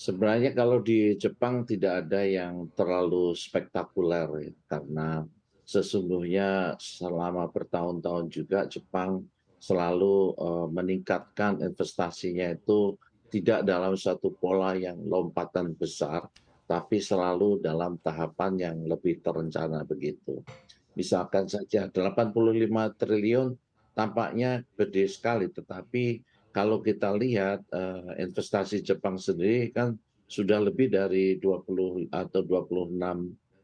Sebenarnya kalau di Jepang tidak ada yang terlalu spektakuler ya, karena sesungguhnya selama bertahun-tahun juga Jepang selalu meningkatkan investasinya itu tidak dalam satu pola yang lompatan besar, tapi selalu dalam tahapan yang lebih terencana begitu. Misalkan saja 85 triliun tampaknya gede sekali, tetapi kalau kita lihat investasi Jepang sendiri kan sudah lebih dari 20 atau 26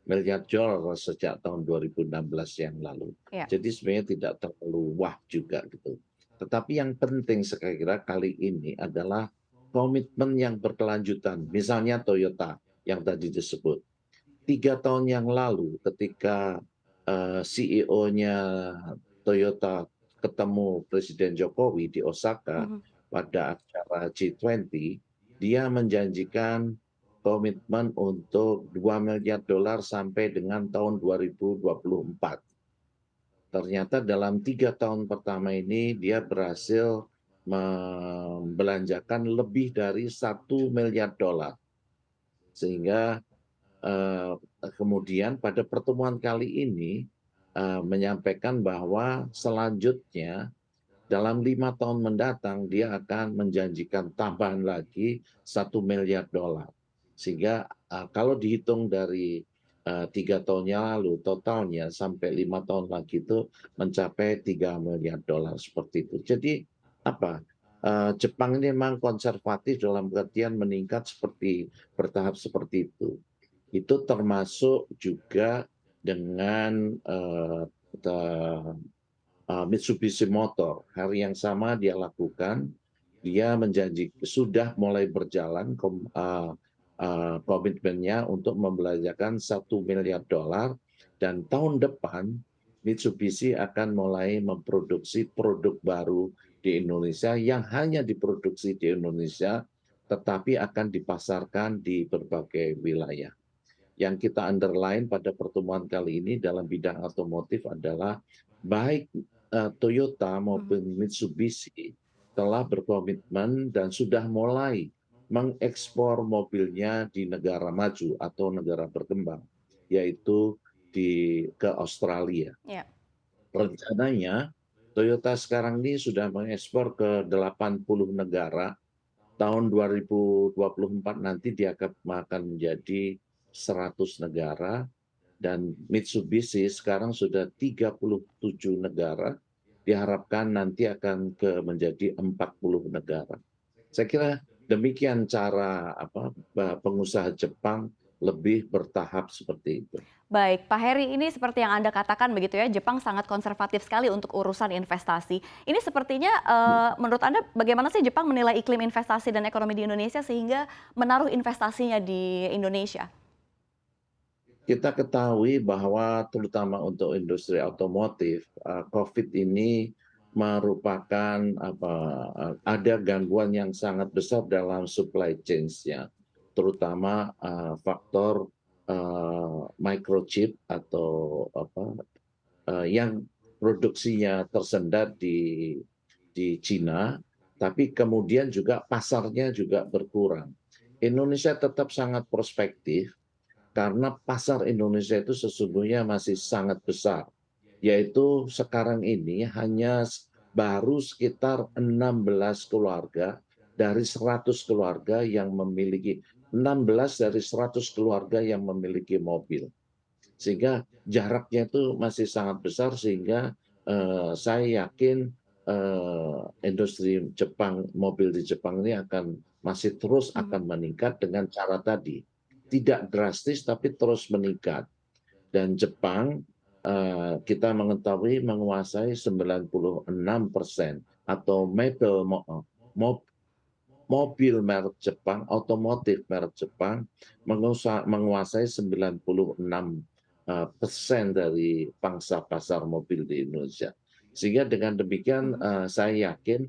miliar dolar sejak tahun 2016 yang lalu. Ya. Jadi sebenarnya tidak terlalu wah juga gitu. Tetapi yang penting saya kira kali ini adalah komitmen yang berkelanjutan. Misalnya Toyota yang tadi disebut. 3 tahun yang lalu ketika CEO-nya Toyota ketemu Presiden Jokowi di Osaka Mhm. pada acara G20, dia menjanjikan komitmen untuk 2 miliar dolar sampai dengan tahun 2024. Ternyata dalam 3 tahun pertama ini dia berhasil membelanjakan lebih dari 1 miliar dolar. Sehingga eh, kemudian pada pertemuan kali ini menyampaikan bahwa selanjutnya dalam 5 tahun mendatang dia akan menjanjikan tambahan lagi 1 miliar dolar. Sehingga kalau dihitung dari 3 tahun yang lalu totalnya sampai 5 tahun lagi itu mencapai 3 miliar dolar seperti itu. Jadi apa? Jepang ini memang konservatif dalam pengertian meningkat seperti bertahap seperti itu. Itu termasuk juga dengan Mitsubishi Motor. Hari yang sama dia lakukan, dia menjanji sudah mulai berjalan komitmennya untuk membelanjakan 1 miliar dolar dan tahun depan Mitsubishi akan mulai memproduksi produk baru di Indonesia yang hanya diproduksi di Indonesia tetapi akan dipasarkan di berbagai wilayah. Yang kita underline pada pertemuan kali ini dalam bidang otomotif adalah baik Toyota Mhm. maupun Mitsubishi telah berkomitmen dan sudah mulai mengekspor mobilnya di negara maju atau negara berkembang, yaitu ke Australia. Ya. Rencananya Toyota sekarang ini sudah mengekspor ke 80 negara. Tahun 2024 nanti dia akan menjadi 100 negara dan Mitsubishi sekarang sudah 37 negara, diharapkan nanti akan menjadi 40 negara. Saya kira demikian cara pengusaha Jepang lebih bertahap seperti itu. Baik, Pak Heri, ini seperti yang Anda katakan begitu ya, Jepang sangat konservatif sekali untuk urusan investasi. Ini sepertinya, menurut Anda bagaimana sih Jepang menilai iklim investasi dan ekonomi di Indonesia sehingga menaruh investasinya di Indonesia? Kita ketahui bahwa terutama untuk industri otomotif, COVID ini merupakan ada gangguan yang sangat besar dalam supply chains-nya, terutama faktor microchip atau yang produksinya tersendat di Cina, tapi kemudian juga pasarnya juga berkurang. Indonesia tetap sangat prospektif karena pasar Indonesia itu sesungguhnya masih sangat besar, yaitu sekarang ini hanya baru sekitar 16 keluarga dari 100 keluarga yang memiliki 16 dari 100 keluarga yang memiliki mobil. Sehingga jaraknya itu masih sangat besar sehingga saya yakin industri Jepang, mobil di Jepang ini masih terus Mhm. akan meningkat dengan cara tadi. Tidak drastis tapi terus meningkat. Dan Jepang kita mengetahui menguasai 96% atau mobil merek Jepang, otomotif merek Jepang menguasai 96% dari pangsa pasar mobil di Indonesia. Sehingga dengan demikian Mhm. saya yakin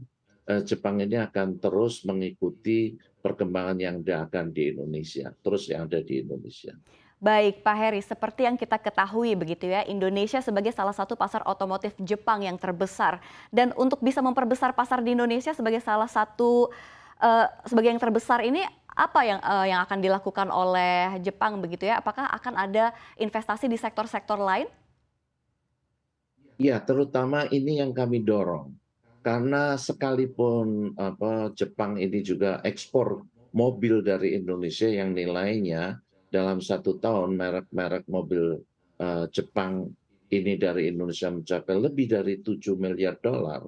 Jepang ini akan terus mengikuti perkembangan yang akan di Indonesia, terus yang ada di Indonesia. Baik, Pak Heri, seperti yang kita ketahui begitu ya, Indonesia sebagai salah satu pasar otomotif Jepang yang terbesar. Dan untuk bisa memperbesar pasar di Indonesia sebagai salah satu sebagai yang terbesar ini apa yang akan dilakukan oleh Jepang begitu ya? Apakah akan ada investasi di sektor-sektor lain? Ya, terutama ini yang kami dorong. Karena sekalipun Jepang ini juga ekspor mobil dari Indonesia yang nilainya dalam 1 tahun merek-merek mobil Jepang ini dari Indonesia mencapai lebih dari 7 miliar dolar.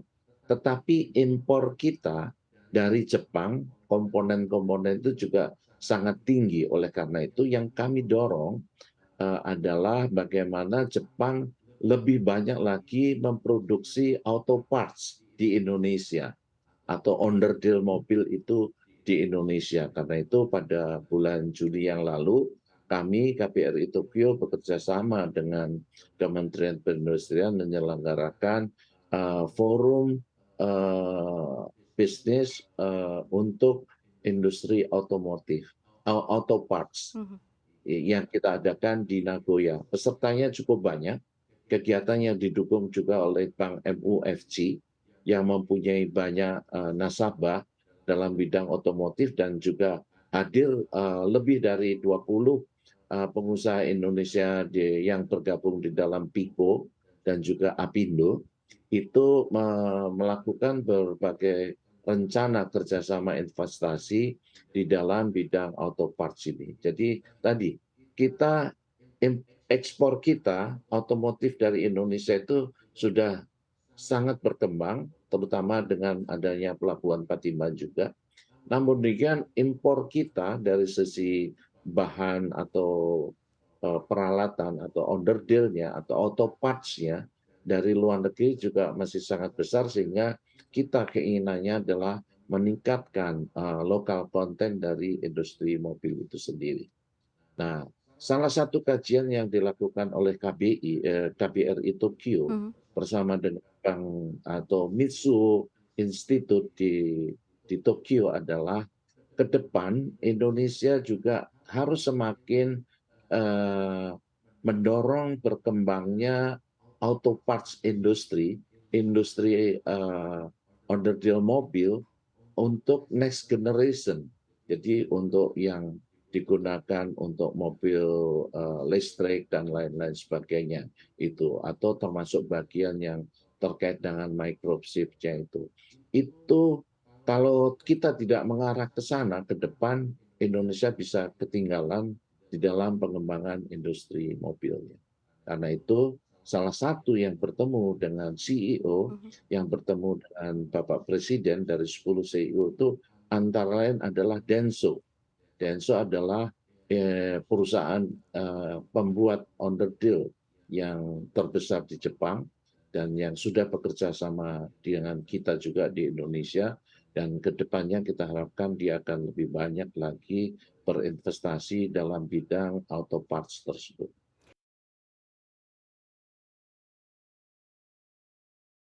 Tetapi impor kita dari Jepang, komponen-komponen itu juga sangat tinggi. Oleh karena itu yang kami dorong adalah bagaimana Jepang lebih banyak lagi memproduksi auto parts di Indonesia atau onderdil mobil itu di Indonesia. Karena itu pada bulan Juli yang lalu kami KBRI Tokyo bekerja sama dengan Kementerian Perindustrian menyelenggarakan forum bisnis untuk industri otomotif, auto parts Mhm. yang kita adakan di Nagoya. Pesertanya cukup banyak, kegiatan yang didukung juga oleh Bank MUFG yang mempunyai banyak nasabah dalam bidang otomotif dan juga hadir lebih dari 20 pengusaha Indonesia yang tergabung di dalam PIKO dan juga APindo itu melakukan berbagai rencana kerjasama investasi di dalam bidang auto parts ini. Jadi tadi kita ekspor kita otomotif dari Indonesia itu sudah sangat berkembang, terutama dengan adanya pelabuhan Patimban juga. Namun demikian impor kita dari sisi bahan atau peralatan atau onderdilnya atau auto parts-nya dari luar negeri juga masih sangat besar sehingga kita keinginannya adalah meningkatkan lokal konten dari industri mobil itu sendiri. Nah, salah satu kajian yang dilakukan oleh KBRI Tokyo Mhm. bersama dengan Bank atau Mitsu Institute di Tokyo adalah ke depan Indonesia juga harus semakin eh, mendorong berkembangnya auto parts industri, industri onderdil mobil untuk next generation. Jadi untuk yang digunakan untuk mobil listrik dan lain-lain sebagainya itu atau termasuk bagian yang terkait dengan microchip-nya itu kalau kita tidak mengarah ke sana ke depan Indonesia bisa ketinggalan di dalam pengembangan industri mobilnya. Karena itu salah satu yang bertemu dengan CEO, Mhm. yang bertemu dengan Bapak Presiden dari 10 CEO itu antara lain adalah Denso. Denso adalah perusahaan pembuat onderdil yang terbesar di Jepang dan yang sudah bekerja sama dengan kita juga di Indonesia dan kedepannya kita harapkan dia akan lebih banyak lagi berinvestasi dalam bidang auto parts tersebut.